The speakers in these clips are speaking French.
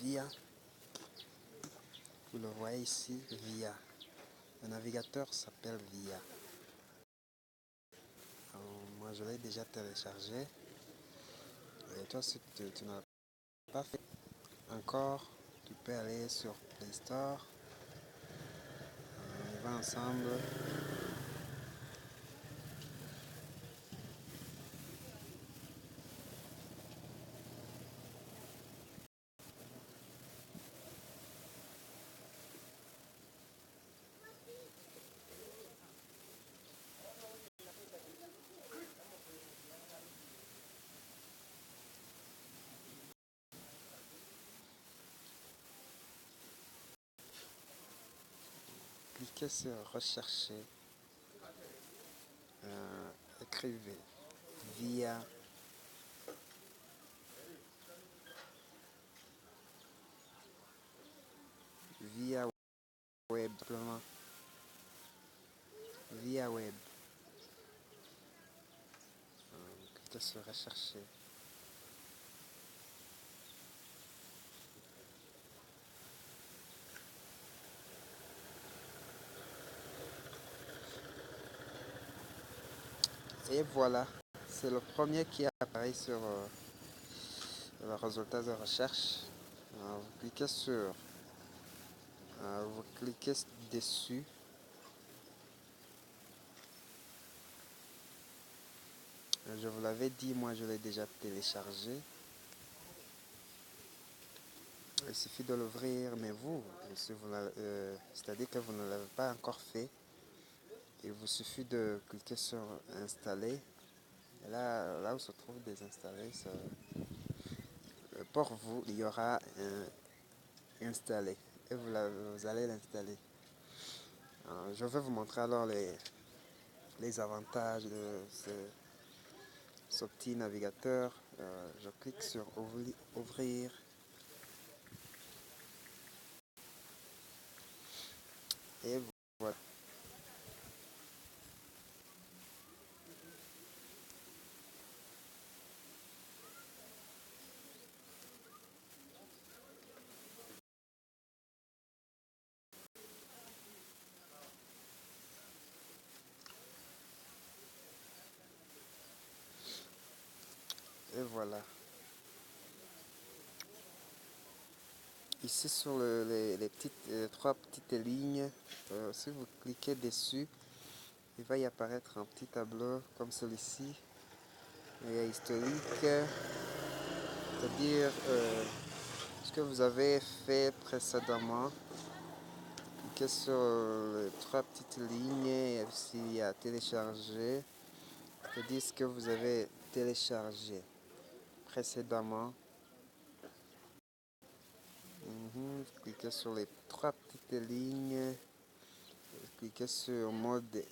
VIA. Vous le voyez ici, VIA. Le navigateur s'appelle VIA. Moi, je l'ai déjà téléchargé. Et toi, si tu n'as pas fait encore, tu peux aller sur Play Store. On y va ensemble. Cliquez sur rechercher. Écrivez VIA. VIA web, simplement. VIA web. Cliquez sur rechercher. Et voilà, c'est le premier qui apparaît sur le résultat de recherche. Vous cliquez dessus. Je vous l'avais dit, moi je l'ai déjà téléchargé. Il suffit de l'ouvrir, mais c'est-à-dire que vous ne l'avez pas encore fait. Il vous suffit de cliquer sur installer. Et là où se trouve désinstaller, pour vous, il y aura installé. Et vous allez l'installer. Je vais vous montrer alors les avantages de ce petit navigateur. Je clique sur ouvrir. Et voilà. Et voilà. Ici sur les trois petites lignes, si vous cliquez dessus, il va y apparaître un petit tableau comme celui-ci. Il y a historique, c'est-à-dire ce que vous avez fait précédemment. Cliquez sur les trois petites lignes et aussi il y a télécharger, c'est-à-dire ce que vous avez téléchargé précédemment. Cliquez sur les trois petites lignes, cliquez sur mode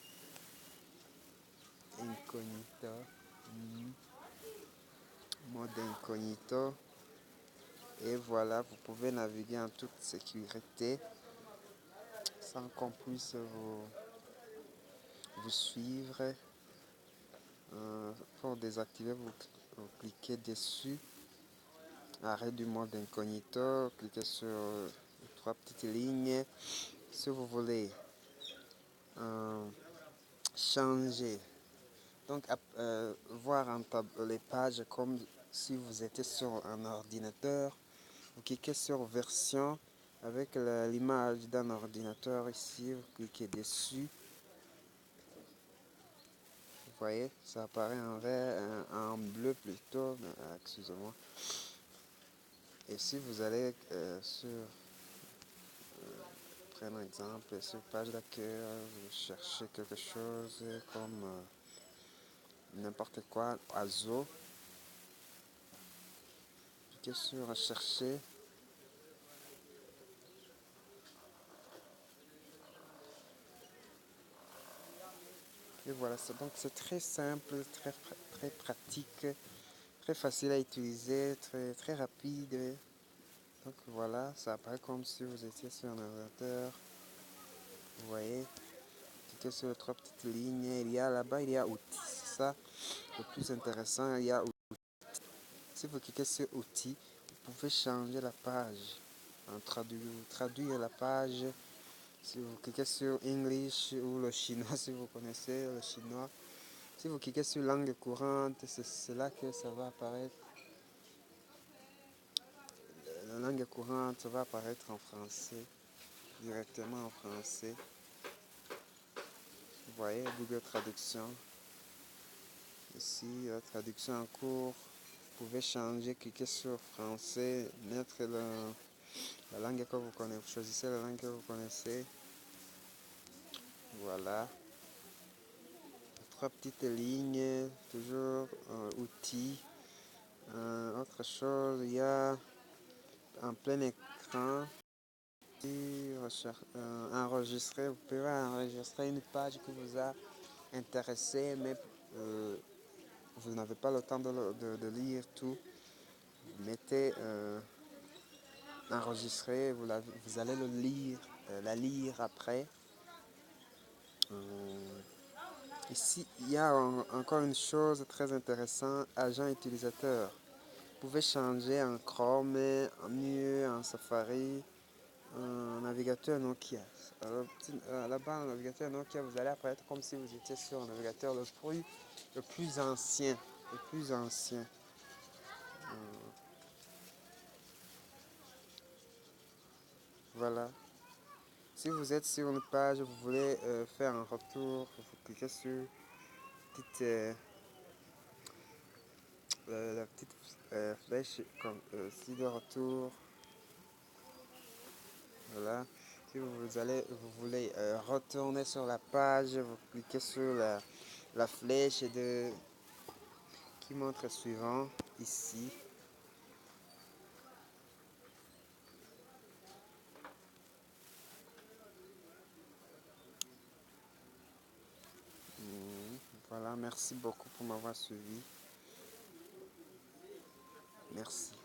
incognito. Mode incognito. Et voilà, vous pouvez naviguer en toute sécurité sans qu'on puisse vous suivre. Pour désactiver, vous cliquez dessus. Arrêt du mode incognito. Cliquez sur les trois petites lignes. Si vous voulez changer, donc voir les pages comme si vous étiez sur un ordinateur, vous cliquez sur version avec l'image d'un ordinateur ici, vous cliquez dessus. Vous voyez, ça apparaît en vert, en bleu plutôt, excusez-moi. Et si vous allez prenons un exemple, sur page d'accueil, vous cherchez quelque chose comme n'importe quoi, oiseau. Cliquez sur rechercher. Et voilà, donc c'est très simple, très pratique, très facile à utiliser, très rapide. Donc voilà, ça apparaît comme si vous étiez sur un ordinateur. Vous voyez, cliquez sur les trois petites lignes. Là-bas, il y a outils. C'est ça le plus intéressant. Il y a outils. Si vous cliquez sur outils, vous pouvez changer la page, traduire la page. Si vous cliquez sur English ou le chinois, si vous connaissez le chinois, si vous cliquez sur langue courante, c'est là que ça va apparaître. La langue courante va apparaître en français, directement en français. Vous voyez, Google Traduction. Ici, la traduction en cours. Vous pouvez changer, cliquer sur français, mettre la langue que vous connaissez. Vous choisissez la langue que vous connaissez. Voilà. Trois petites lignes, toujours outils. Autre chose, il y a en plein écran. Enregistrer, vous pouvez enregistrer une page qui vous a intéressé, mais vous n'avez pas le temps de lire tout. Vous mettez enregistrer, vous allez le lire, la lire après. Ici, il y a encore une chose très intéressante, agent utilisateur. Vous pouvez changer en Chrome, en mieux, en Safari, un navigateur Nokia. Là-bas, un navigateur Nokia, vous allez apparaître comme si vous étiez sur un navigateur le plus ancien. Le plus ancien. Voilà. Si vous êtes sur une page, vous voulez faire un retour, vous cliquez sur la petite flèche comme si de retour. Voilà. Si vous voulez retourner sur la page, vous cliquez sur la flèche qui montre suivant ici. Voilà, merci beaucoup pour m'avoir suivi. Merci.